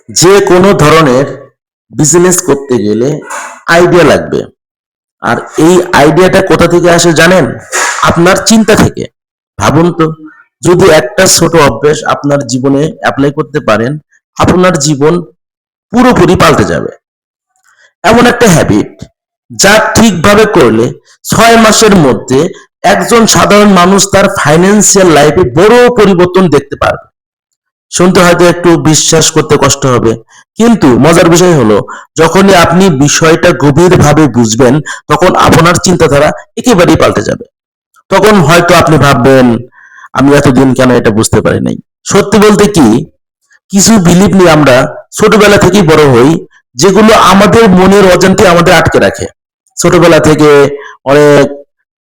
যে কোনো ধরনের বিজনেস করতে গেলে আইডিয়া লাগবে। আর এই আইডিয়াটা কোথা থেকে আসে জানেন? আপনার চিন্তা থেকে। ভাবুন তো, যদি একটা ছোট অভ্যাস আপনার জীবনে অ্যাপ্লাই করতে পারেন, আপনার জীবন পুরোপুরি পাল্টে যাবে। এমন একটা হ্যাবিট যা ঠিকভাবে করলে 6 মাসের মধ্যে একজন সাধারণ মানুষ তার ফাইন্যান্সিয়াল লাইফে বড় পরিবর্তন দেখতে পারবে। শুনতে হয়তো একটু বিশ্বাস করতে কষ্ট হবে, কিন্তু মজার বিষয় হলো, যখনই আপনি বিষয়টা গভীরভাবে বুঝবেন, তখন আপনার চিন্তাধারা একেবারেই পাল্টে যাবে। তখন হয়তো আপনি ভাববেন, আমি এতদিন কেন এটা বুঝতে পারি নাই। সত্যি বলতে কি, কিছু বিলিভ নিয়ে আমরা ছোটবেলা থেকেই বড় হই, যেগুলো আমাদের মনের অজান্তে আমাদের আটকে রাখে। ছোটবেলা থেকে অনেক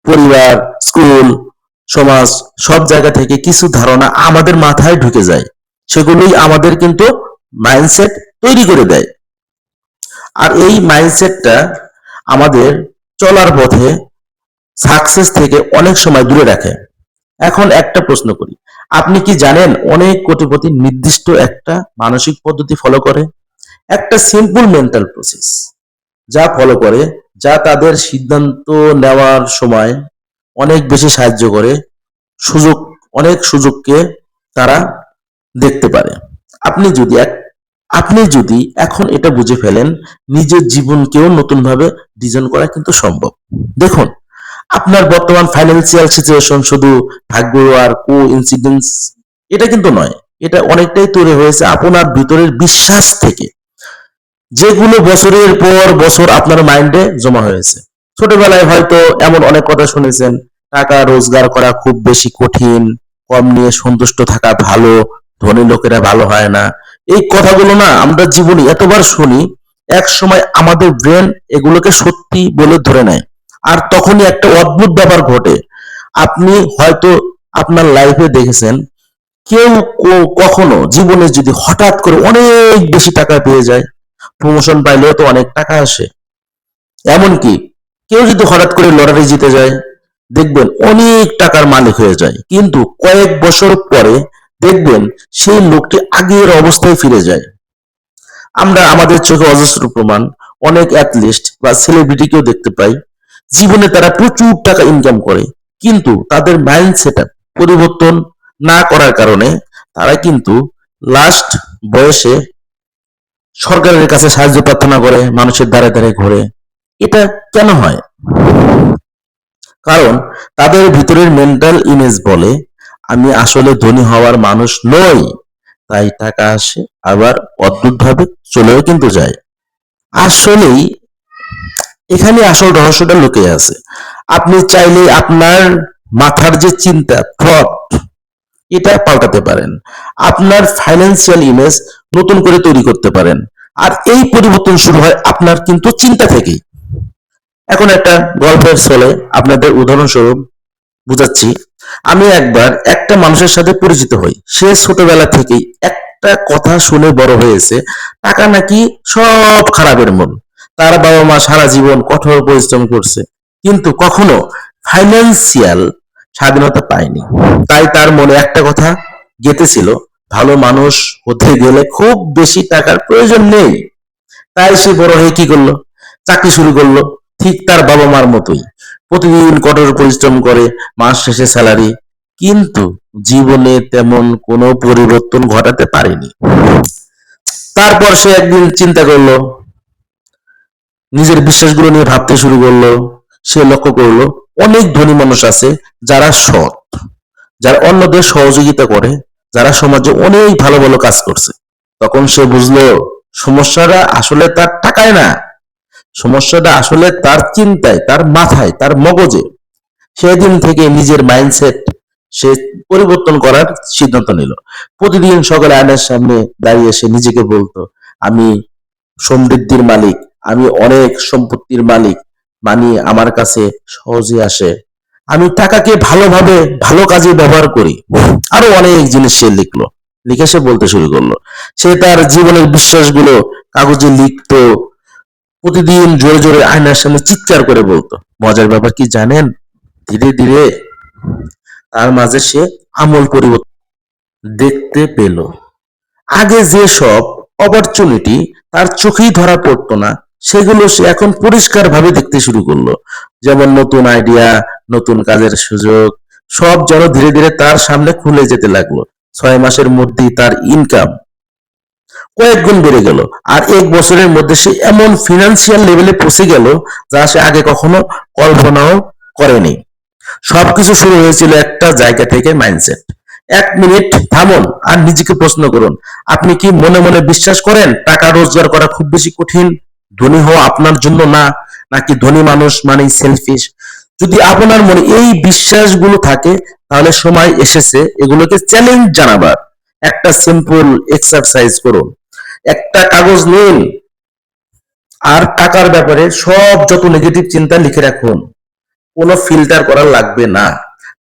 পরিবার, স্কুল, সমাজ, সব জায়গা থেকে কিছু ধারণা আমাদের মাথায় ঢুকে যায়। সেগুলোই আমাদের কিন্তু মাইন্ডসেট তৈরি করে দেয়। আর এই মাইন্ডসেটটা আমাদের চলার পথে সাকসেস থেকে অনেক সময় দূরে রাখে। এখন একটা প্রশ্ন করি, আপনি কি জানেন অনেক কোটিপতি নির্দিষ্ট একটা মানসিক পদ্ধতি ফলো করে? একটা সিম্পল মেন্টাল প্রসেস যা ফলো করে, যা তাদের সিদ্ধান্ত নেওয়ার সময় অনেক বেশি সাহায্য করে, সুযোগ অনেক সুযোগকে তারা দেখতে পারে। আপনি যদি আপনি যদি এখন এটা বুঝে ফেলেন, নিজের জীবনকেও নতুনভাবে ডিজাইন করা কিন্তু সম্ভব। দেখুন, আপনার বর্তমান ফাইন্যান্সিয়াল সিচুয়েশন শুধু ভাগ্য আর কো ইনসিডেন্স এটা কিন্তু নয়। এটা অনেকটাই তৈরি হয়েছে আপনার ভিতরের বিশ্বাস থেকে, যেগুলো বছরের পর বছর আপনার মাইন্ডে জমা হয়েছে। ছোটবেলায় হয়তো এমন অনেক কথা শুনেছেন, টাকা রোজগার করা খুব বেশি কঠিন, কম নিয়ে সন্তুষ্ট থাকা ভালো, ধনী লোকেরা ভালো হয় না। এই কথাগুলো না আমরা জীবনে এতবার শুনি, এক সময় আমাদের ব্রেন এগুলোকে সত্যি বলে ধরে নেয়। আর তখনই একটা অদ্ভুত ব্যাপার ঘটে। আপনি হয়তো আপনার লাইফে দেখেছেন, কেউ কখনো জীবনে যদি হঠাৎ করে অনেক বেশি টাকা পেয়ে যায়, প্রমোশন পাইলেও তো অনেক টাকা আসে। এমনকি কেউ যদি হঠাৎ করে লটারি জিতে যায়, দেখবেন অনেক টাকার মালিক হয়ে যায়, কিন্তু কয়েক বছর পরে দেখবেন সেই লোকটি আগের অবস্থায় ফিরে যায়। আমরা আমাদের চোখে অজস্র প্রমাণ, অনেক অ্যাথলিস্ট বা সেলিব্রিটিকেও দেখতে পাই, জীবনে তারা প্রচুর টাকা ইনকাম করে, কিন্তু তাদের মাইন্ড সেট পরিবর্তন না করার কারণে তারা কিন্তু লাস্ট বয়সে সরকারের কাছে সাহায্য প্রার্থনা করে, মানুষের দ্বারে দ্বারে ঘোরে। এটা কেন হয়? কারণ তাদের ভিতরের মেন্টাল ইমেজ বলে, আমি আসলে ধনী হওয়ার মানুষ নই। তাই টাকা আসে, আবার অদ্ভুতভাবে চলেও কিন্তু যায়। আসলেই এখানে আসল রহস্যটা লুকিয়ে আছে। আপনি চাইলে আপনার মাথার যে চিন্তা, থট, এটা পাল্টাতে পারেন। আপনার ফাইন্যান্সিয়াল ইমেজ নতুন করে তৈরি করতে পারেন। আর এই পরিবর্তন শুরু হয় আপনার কিন্তু চিন্তা থেকেই। এখন একটা গল্পের ছলে আপনাদের উদাহরণস্বরূপ বুঝাচ্ছি। আমি একবার একটা মানুষের সাথে পরিচিত হই। সে ছোটবেলা থেকেই একটা কথা শুনে বড় হয়েছে, টাকা নাকি সব খারাপের মূল। তার বাবা মা সারা জীবন কঠোর পরিশ্রম করছে, কিন্তু কখনো ফাইন্যান্সিয়াল স্বাধীনতা পায়নি। তাই তার মনে একটা কথা গেঁথেছিল, ভালো মানুষ হতে গেলে খুব বেশি টাকার প্রয়োজন নেই। তাই সে বড় হয়ে কি করলো? চাকরি শুরু করলো, ঠিক তার বাবা মার মতোই। প্রতিদিন কঠোর পরিশ্রম করে, মাস শেষে স্যালারি। কিন্তু জীবনে তেমন কোনো পরিবর্তন ঘটাতে পারেনি। তারপর সে একদিন চিন্তা করলো, নিজের বিশ্বাসগুলো নিয়ে ভাবতে শুরু করলো। সে লক্ষ্য করলো, অনেক ধনী মানুষ আছে যারা সৎ, যারা অন্যদের সহযোগিতা করে, যারা সমাজে অনেক ভালো ভালো কাজ করছে। তখন সে বুঝলো, সমস্যাটা আসলে তার টাকায় না, সমস্যাটা আসলে তার চিন্তায়, তার মাথায়, তার মগজে। সেদিন থেকে নিজের মাইন্ডসেট সে পরিবর্তন করার সিদ্ধান্ত নিল। প্রতিদিন সকালে আয়নার সামনে দাঁড়িয়ে সে নিজেকে বলতো, আমি সমৃদ্ধির মালিক, আমি অনেক সম্পত্তির মালিক, মানি আমার কাছে সহজে আসে, আমি টাকাকে ভালোভাবে ভালো কাজে ব্যবহার করি। আরো অনেক জিনিস সে লিখলো, লিখে সে বলতে শুরু করলো। সে তার জীবনের বিশ্বাসগুলো কাগজে লিখতো, প্রতিদিন জোরে জোরে আয়নার সামনে চিৎকার করে বলতো। মজার ব্যাপার কি জানেন? ধীরে ধীরে তার মাঝে সে আমূল পরিবর্তন দেখতে পেল। আগে যে সব অপরচুনিটি তার চোখেই ধরা পড়তো না, সেগুলো সে এখন পরিষ্কারভাবে দেখতে শুরু করলো। যেমন নতুন আইডিয়া, নতুন কাজের সুযোগ, সব যেন ধীরে ধীরে তার সামনে খুলে যেতে লাগলো। 6 মাসের মধ্যেই তার ইনকাম কয়েক গুণ বেড়ে গেল। আর 1 বছরের মধ্যে সে এমন ফিনান্সিয়াল লেভেলে পৌঁছে গেল যা সে আগে কখনো কল্পনাও করেনি। সবকিছু শুরু হয়েছিল একটা জায়গা থেকে, মাইন্ডসেট। 1 মিনিট থামুন আর নিজেকে প্রশ্ন করুন, আপনি কি মনে মনে বিশ্বাস করেন টাকা রোজগার করা খুব বেশি কঠিন? ধনী হওয়া আপনার জন্য না, নাকি ধনী মানুষ মানেই সেলফিশ? যদি আপনার মনে এই বিশ্বাসগুলো থাকে, তাহলে সময় এসেছে এগুলোকে চ্যালেঞ্জ জানাবার। একটা সিম্পল এক্সারসাইজ করুন। একটা কাগজ নিন আর টাকার ব্যাপারে সব যত নেগেটিভ চিন্তা লিখে রাখুন। কোনো ফিল্টার করা লাগবে না,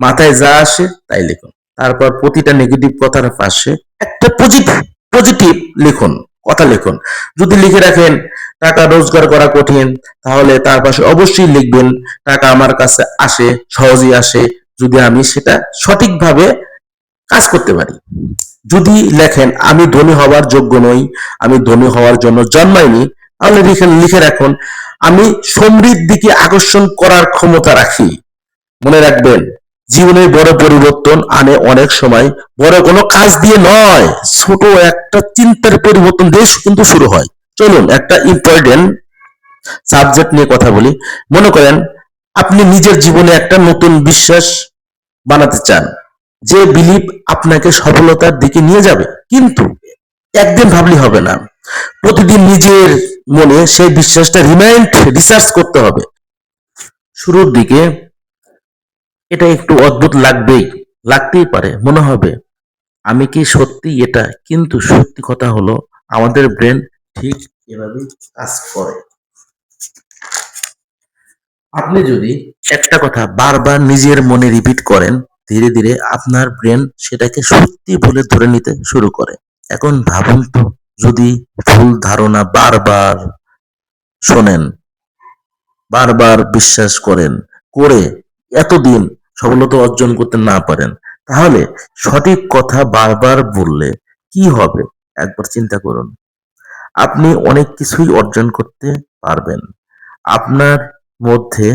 মাথায় যা আসে তাই লিখুন। তারপর প্রতিটা নেগেটিভ কথার পাশে একটা পজিটিভ পজিটিভ লিখুন, কথা লিখুন। যদি লিখে রাখেন টাকা রোজগার করা কঠিন, তাহলে তার পাশে অবশ্যই লিখবেন টাকা আমার কাছে আসে, সহজেই আসে, যদি আমি সেটা সঠিকভাবে কাজ করতে পারি। যদি লেখেন আমি ধনী হওয়ার যোগ্য নই, আমি ধনী হওয়ার জন্য জন্মাইনি, তাহলে লিখে রাখুন আমি সমৃদ্ধিকে আকর্ষণ করার ক্ষমতা রাখি। মনে রাখবেন, জীবনের বড় পরিবর্তন আনে অনেক সময় বড় কোনো কাজ দিয়ে নয়, ছোট একটা চিন্তার পরিবর্তন দিয়ে কিন্তু শুরু হয়। চলুন একটা ইম্পর্টেন্ট সাবজেক্ট নিয়ে কথা বলি। মনে করেন আপনি নিজের জীবনে একটা নতুন বিশ্বাস বানাতে চান, যে বিলিভ আপনাকে সফলতার দিকে নিয়ে যাবে। কিন্তু একদিন ভাবলে হবে না, প্রতিদিন নিজের মনে সেই বিশ্বাসটা রিসার্চ করতে হবে। শুরুর দিকে এটা একটু অদ্ভুত লাগতেই পারে, মনে হবে আমি কি সত্যি এটা, কিন্তু সত্যি কথা হলো আমাদের ব্রেন ঠিক এভাবেই কাজ করে। আপনি যদি একটা কথা বারবার নিজের মনে রিপিট করেন, ধীরে ধীরে আপনার ব্রেন সেটাকে সত্যি বলে ধরে নিতে শুরু করে। এখন ভাবুন তো, যদি ভুল ধারণা বারবার শোনেন, বারবার বিশ্বাস করেন, করে এতদিন সফলতা অর্জন করতে না পারেন, তাহলে সঠিক কথা বারবার বললে কি হবে একবার চিন্তা করুন। আপনি অনেক কিছুই অর্জন করতে পারবেন। আপনার মধ্যে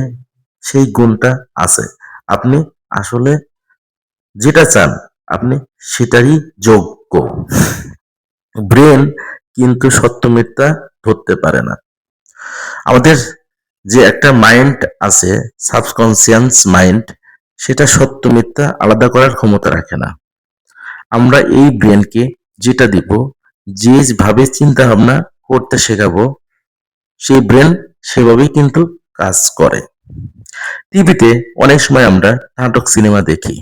সেই গুণটা আছে। আপনি আসলে যেটা চান, আপনি সেটারই যোগ্য। ব্রেন কিন্তু সত্য মিথ্যা ধরতে পারে না। আমাদের যে একটা মাইন্ড আছে, সাবকনসিয়াস মাইন্ড, সেটা সত্য মিথ্যা আলাদা করার ক্ষমতা রাখে না। আমরা এই ব্রেনকে যেটা দিব, যেভাবে চিন্তা ভাবনা করতে শেখাবো, সেই ব্রেন সেভাবেই কিন্তু কাজ করে। টিভিতে অনেক সময় আমরা নাটক সিনেমা দেখি,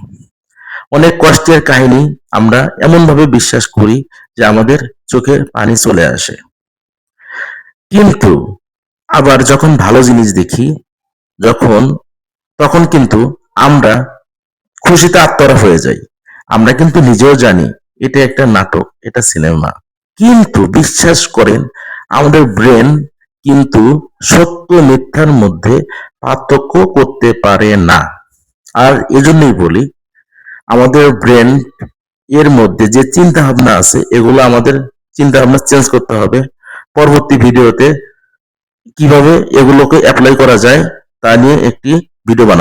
অনেক কষ্টের কাহিনী আমরা এমন ভাবে বিশ্বাস করি যে আমাদের চোখে পানি চলে আসে। কিন্তু আবার যখন ভালো জিনিস দেখি, যখন তখন কিন্তু আমরা খুশিতে আত্মহারা হয়ে যাই। আমরা কিন্তু নিজেও জানি এটা একটা নাটক, এটা সিনেমা, কিন্তু বিশ্বাস করেন আমাদের ব্রেন কিন্তু সত্য মিথ্যার মধ্যে পার্থক্য করতে পারে না। আর এজন্যই বলি, আমাদের ব্রেন এর মধ্যে যে চিন্তা ভাবনা আছে, এগুলো আমাদের চিন্তা ভাবনা চেঞ্জ করতে হবে। পরবর্তী ভিডিওতে কিভাবে এগুলোকে অ্যাপ্লাই করা যায় তা নিয়ে একটি ভিডিও বানাবো।